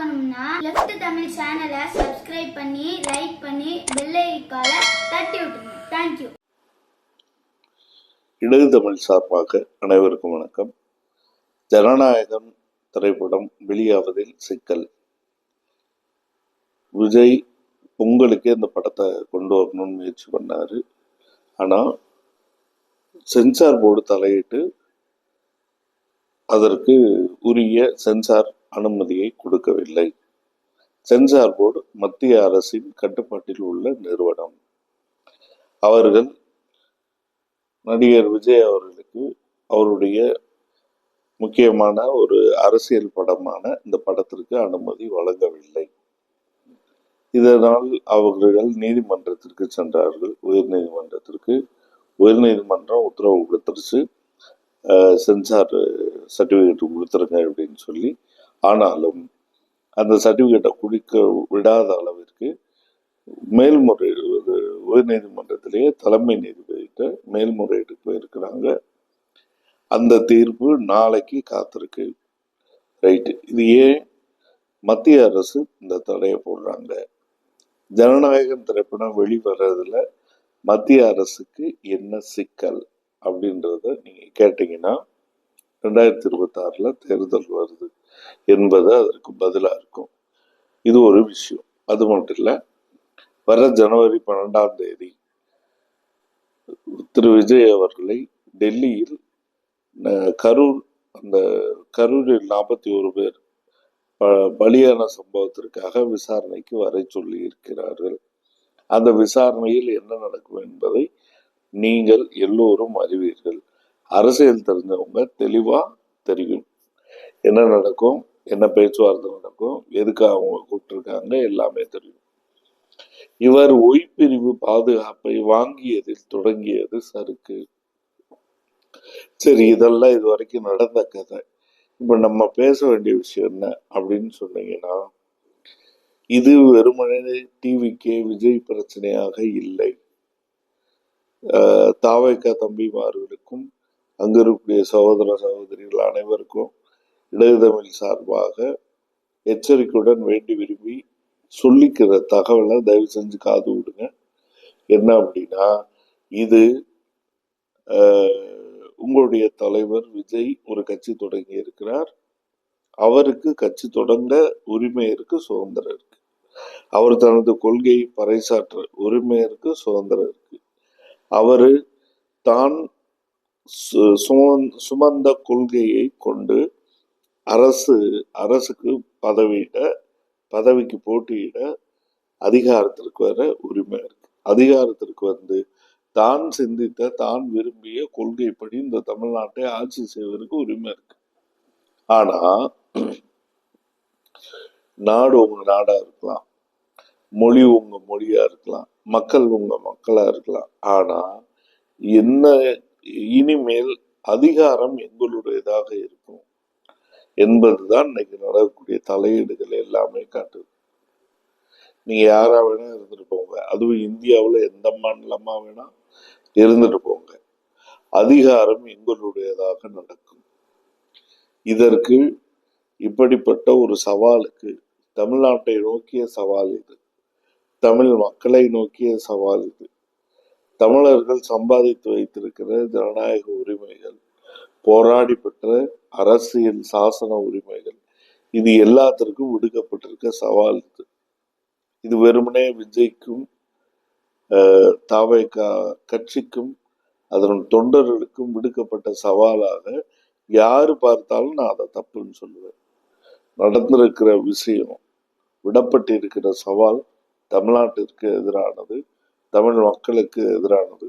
பார்க்கணும்னா லெஃப்ட் தமிழ் சேனலை சப்ஸ்கிரைப் பண்ணி லைக் பண்ணி பெல் ஐகானை தட்டி விட்டுருங்க. தேங்க்யூ. இடது தமிழ் சார்பாக அனைவருக்கும் வணக்கம். ஜனநாயகம் திரைப்படம் வெளியாவதில் சிக்கல். விஜய் பொங்கலுக்கே இந்த படத்தை கொண்டு வரணும்னு முயற்சி பண்ணாரு. ஆனால் சென்சார் போர்டு தலையிட்டு அதற்கு உரிய சென்சார் அனுமதியை கொடுக்கவில்லை. சென்சார் போர்டு மத்திய அரசின் கட்டுப்பாட்டில் உள்ள நிறுவனம். அவர்கள் நடிகர் விஜய் அவர்களுக்கு அவருடைய முக்கியமான ஒரு அரசியல் படமான இந்த படத்திற்கு அனுமதி வழங்கவில்லை. இதனால் அவர்கள் நீதிமன்றத்திற்கு சென்றார்கள். உயர்நீதிமன்றத்திற்கு. உயர்நீதிமன்றம் உத்தரவு கொடுத்துருச்சு, சென்சார் சர்டிஃபிகேட் கொடுத்துருங்க அப்படின்னு சொல்லி. ஆனாலும் அந்த சர்டிஃபிகேட்டை குடிக்க விடாத அளவிற்கு மேல்முறையீடு உயர்நீதிமன்றத்திலேயே தலைமை நீதிபதிகிட்ட மேல்முறையீடு போயிருக்கிறாங்க. அந்த தீர்ப்பு நாளைக்கு காத்திருக்கு. ரைட்டு. இது ஏன் மத்திய அரசு இந்த தடையை போடுறாங்க? ஜனநாயகம் திரைப்படம் வெளிவரதுல மத்திய அரசுக்கு என்ன சிக்கல் அப்படின்றத நீங்க கேட்டீங்கன்னா 2026 தேர்தல் வருது என்பது அதற்கு பதிலா இருக்கும். இது ஒரு விஷயம். அது மட்டும் இல்லை, வர ஜனவரி 12 திரு விஜய் அவர்களை டெல்லியில் அந்த கரூரில் 41 பேர் பலியான சம்பவத்திற்காக விசாரணைக்கு வர சொல்லி இருக்கிறார்கள். அந்த விசாரணையில் என்ன நடக்கும் என்பதை நீங்கள் எல்லோரும் அறிவீர்கள். அரசியல் தெரிஞ்சவங்க தெளிவா தெரியும் என்ன நடக்கும், என்ன பேச்சுவார்த்தை நடக்கும், எதுக்கு அவங்க கூப்பிட்டுருக்காங்க, எல்லாமே தெரியும். இவர் ஒய்பிரிவு பாதுகாப்பை வாங்கியதில் தொடங்கியது சறுக்கு. சரி, இதெல்லாம் இது வரைக்கும் நடந்த கதை. இப்ப நம்ம பேச வேண்டிய விஷயம் என்ன அப்படின்னு சொன்னீங்கன்னா, இது வெறுமனே டிவிக்கே விஜய் பிரச்சனையாக இல்லை. தாவைக்கா தம்பிமார்களுக்கும் அங்கு இருக்கக்கூடிய சகோதர சகோதரிகள் அனைவருக்கும் இடது தமிழ் சார்பாக எச்சரிக்கையுடன் வேண்டி விரும்பி சொல்லிக்கிற தகவலை தயவு செஞ்சு காது விடுங்க. என்ன அப்படின்னா, இது உங்களுடைய தலைவர் விஜய் ஒரு கட்சி தொடங்கி இருக்கிறார். அவருக்கு கட்சி தொடங்க உரிமை இருக்கு, சுதந்திரம் இருக்கு. அவர் தனது கொள்கையை பறைசாற்ற உரிமை இருக்கு, சுதந்திரம் இருக்கு. அவரு தான் சுமந்த கொள்கையை கொண்டு அரசுக்கு பதவிக்கு போட்டியிட அதிகாரத்திற்கு வர உரிமை இருக்கு. அதிகாரத்திற்கு வந்து தான் சிந்தித்த தான் விரும்பிய கொள்கைப்படி இந்த தமிழ்நாட்டை ஆட்சி செய்வதற்கு உரிமை இருக்கு. ஆனா நாடு உங்க நாடா இருக்கலாம், மொழி உங்க மொழியா இருக்கலாம், மக்கள் உங்க மக்களா இருக்கலாம். ஆனா என்ன இனிமேல் அதிகாரம் எங்களுடையதாக இருக்கும் என்பதுதான் இன்னைக்கு நடக்கக்கூடிய தலையீடுகள் எல்லாமே காட்டுது. நீங்க யாரா வேணா இருந்துட்டு போங்க, அதுவும் இந்தியாவுல எந்த மாநிலமா வேணா இருந்துட்டு போங்க, அதிகாரம் எங்களுடையதாக நடக்கும். இதற்கு இப்படிப்பட்ட ஒரு சவாலுக்கு தமிழ்நாட்டை நோக்கிய சவால் இது, தமிழ் மக்களை நோக்கிய சவால் இது, தமிழர்கள் சம்பாதித்து வைத்திருக்கிற ஜனநாயக உரிமைகள், போராடி பெற்ற அரசியல் சாசன உரிமைகள், இது எல்லாத்திற்கும் விடுக்கப்பட்டிருக்க சவால் இது. இது வெறுமனே விஜய்க்கும் தாவேகா கட்சிக்கும் அதன் தொண்டர்களுக்கும் விடுக்கப்பட்ட சவாலாக யாரு பார்த்தாலும் நான் அதை தப்புன்னு சொல்லுவேன். நடந்திருக்கிற விஷயம், விடப்பட்டிருக்கிற சவால் தமிழ்நாட்டிற்கு எதிரானது, தமிழ் மக்களுக்கு எதிரானது.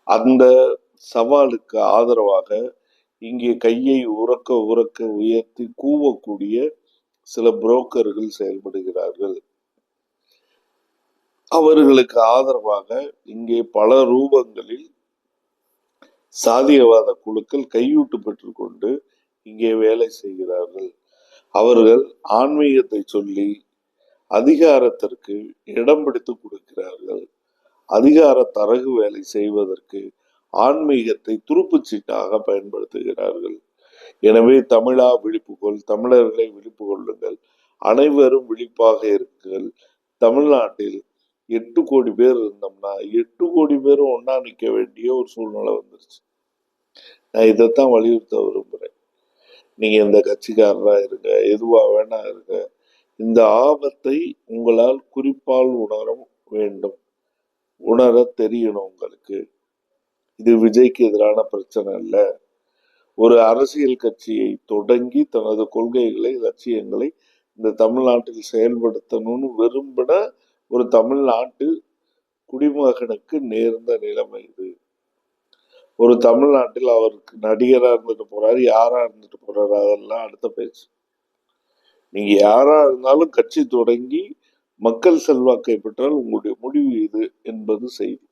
அந்த சவாலுக்கு ஆதரவாக இங்கே கையை உறக்க உயர்த்தி கூவக்கூடிய சில புரோக்கர்கள் செயல்படுகிறார்கள். அவர்களுக்கு ஆதரவாக இங்கே பல ரூபங்களில் சாதியவாத குழுக்கள் கையூட்டு பெற்றுக்கொண்டு இங்கே வேலை செய்கிறார்கள். அவர்கள் ஆன்மீகத்தை சொல்லி அதிகாரத்திற்கு இடம் பிடித்து கொடுக்கிறார்கள். அதிகார தரகு வேலை செய்வதற்கு ஆன்மீகத்தை துருப்புச்சீட்டாக பயன்படுத்துகிறார்கள். எனவே தமிழா விழிப்புகொள், தமிழர்களை விழிப்பு கொள்ளுங்கள். அனைவரும் விழிப்பாக இருக்குங்கள். தமிழ்நாட்டில் 8 கோடி பேர் இருந்தோம்னா 8 கோடி பேரும் ஒண்ணா நிக்க வேண்டிய ஒரு சூழ்நிலை வந்துருச்சு. நான் இதைத்தான் வலியுறுத்த விரும்புறேன். நீங்க இந்த கட்சிக்காரரா இருங்க, எதுவா வேணா இருங்க, இந்த ஆபத்தை உங்களால் குறிப்பால் உணர வேண்டும், உணர தெரியணும் உங்களுக்கு. இது விஜய்க்கு எதிரான பிரச்சனை இல்ல. ஒரு அரசியல் கட்சியை தொடங்கி தனது கொள்கைகளை, லட்சியங்களை இந்த தமிழ்நாட்டில் செயல்படுத்தணும்னு விரும்பின ஒரு தமிழ்நாட்டு குடிமகனுக்கு நேர்ந்த நிலைமை இது. ஒரு தமிழ்நாட்டில் அவருக்கு நடிகரா இருந்துட்டு போறாரு, யாரா இருந்துட்டு போறாரு, அதெல்லாம் அடுத்த பேச்சு. நீங்க யாரா இருந்தாலும் கட்சி தொடங்கி மக்கள் செல்வாக்கை பெற்றால் உங்களுடைய முடிவு இது என்பது செய்தி.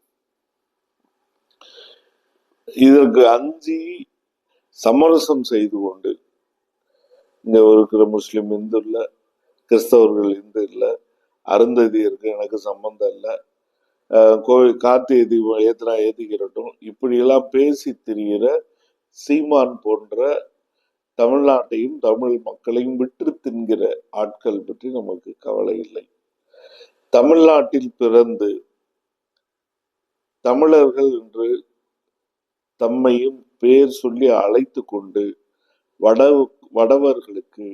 இதற்கு அஞ்சி சமரசம் செய்து கொண்டு இங்க இருக்கிற முஸ்லிம் இந்து இல்ல, கிறிஸ்தவர்கள் இந்து இல்ல, அருந்ததியருக்கு எனக்கு சம்பந்தம் இல்லை, கோவில் கார்த்திகை தீபம் ஏத்துனா ஏத்திக்கிறட்டும், இப்படி எல்லாம் பேசி திரிகிற சீமான் போன்ற தமிழ்நாட்டையும் தமிழ் மக்களையும் விட்டு தின்கிற ஆட்கள் பற்றி நமக்கு கவலை இல்லை. தமிழ்நாட்டில் பிறந்து தமிழர்கள் என்று தம்மையும் பேர் சொல்லி அழைத்து கொண்டு வடவர்களுக்கு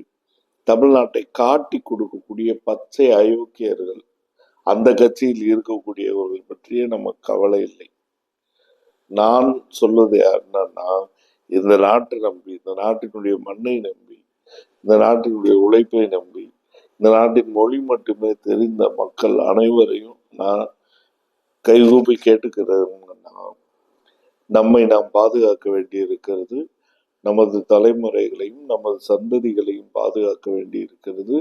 தமிழ்நாட்டை காட்டி கொடுக்கக்கூடிய பச்சை அயோக்கியர்கள், அந்த கட்சியில் இருக்கக்கூடியவர்கள் பற்றியே நமக்கு கவலை இல்லை. நான் சொல்வது என்னன்னா, இந்த நாட்டை நம்பி, இந்த நாட்டினுடைய மண்ணை நம்பி, இந்த நாட்டினுடைய உழைப்பை நம்பி, இந்த நாட்டின் மொழி மட்டுமே தெரிந்த மக்கள் அனைவரையும் நான் கைகூப்பி கேட்டுக்கிறதுன்னா, நம்மை நாம் பாதுகாக்க வேண்டி இருக்கிறது. நமது தலைமுறைகளையும் நமது சந்ததிகளையும் பாதுகாக்க வேண்டி இருக்கிறது.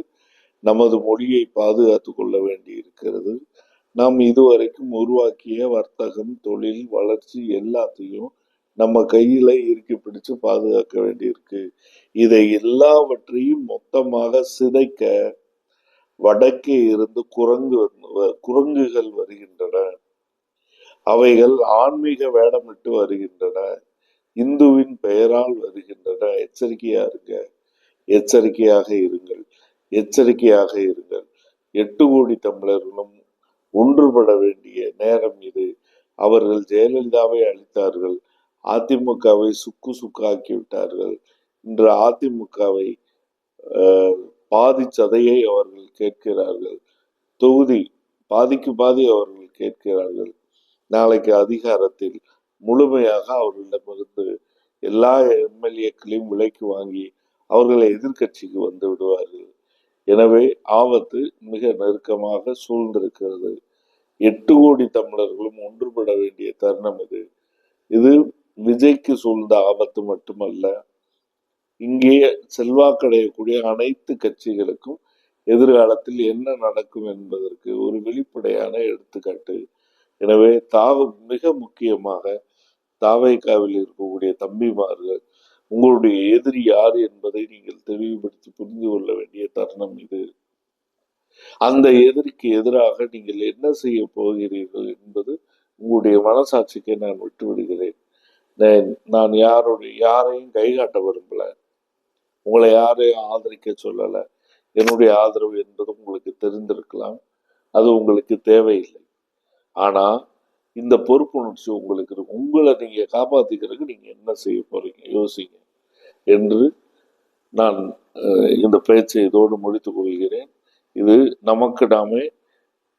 நமது மொழியை பாதுகாத்து கொள்ள வேண்டி இருக்கிறது. நாம் இதுவரைக்கும் உருவாக்கிய வர்த்தகம், தொழில், வளர்ச்சி எல்லாத்தையும் நம்ம கையில இறுக்கி பிடிச்சு பாதுகாக்க வேண்டியிருக்கு. இதை எல்லாவற்றையும் மொத்தமாக சிதைக்க வடக்கே இருந்து குரங்குகள் வருகின்றன. அவைகள் ஆன்மீக வேடமிட்டு வருகின்றன, இந்துவின் பெயரால் வருகின்றன. எச்சரிக்கையா இருங்க, எச்சரிக்கையாக இருங்கள், எச்சரிக்கையாக இருங்கள். 8 கோடி தமிழர்களும் ஒன்றுபட வேண்டிய நேரம் இது. அவர்கள் ஜெயலலிதாவை அழித்தார்கள், அதிமுகவை சுக்காக்கி விட்டார்கள். இன்று அதிமுகவை பாதி சதையை அவர்கள் கேட்கிறார்கள், தொகுதி பாதிக்கு பாதி அவர்கள் கேட்கிறார்கள். நாளைக்கு அதிகாரத்தில் முழுமையாக அவர்களிடமிருந்து எல்லா எம்எல்ஏக்களையும் விலைக்கு வாங்கி அவர்களை எதிர்கட்சிக்கு வந்து விடுவார்கள். எனவே ஆபத்து மிக நெருக்கமாக சூழ்ந்திருக்கிறது. 8 கோடி தமிழர்களும் ஒன்றுபட வேண்டிய தருணம் இது. இது விஜய்க்கு சூழ்ந்த ஆபத்து மட்டுமல்ல, இங்கே செல்வாக்கடையக்கூடிய அனைத்து கட்சிகளுக்கும் எதிர்காலத்தில் என்ன நடக்கும் என்பதற்கு ஒரு வெளிப்படையான எடுத்துக்காட்டு. எனவே மிக முக்கியமாக தாவேகாவில் இருக்கக்கூடிய தம்பிமார்கள், உங்களுடைய எதிரி யார் என்பதை நீங்கள் தெளிவுபடுத்தி புரிந்து கொள்ள வேண்டிய தருணம் இது. அந்த எதிரிக்கு எதிராக நீங்கள் என்ன செய்ய போகிறீர்கள் என்பது உங்களுடைய மனசாட்சிக்கு நான் விட்டு விடுகிறேன். நான் யாரையும் கைகாட்ட விரும்பல, உங்களை யாரையும் ஆதரிக்க சொல்லல. என்னுடைய ஆதரவு என்பது உங்களுக்கு தெரிந்திருக்கலாம், அது உங்களுக்கு தேவையில்லை. ஆனா இந்த பொறுப்புணர்ச்சி உங்களுக்கு இருக்கு. உங்களை நீங்க காப்பாத்திக்கிறதுக்கு நீங்க என்ன செய்ய போறீங்க யோசிங்க என்று நான் இந்த பேச்சை இதோடு முடித்துக் கொள்கிறேன். இது நமக்கு நாமே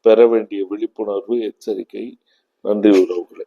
பெற வேண்டிய விழிப்புணர்வு, எச்சரிக்கை. நன்றி உறவுகளே.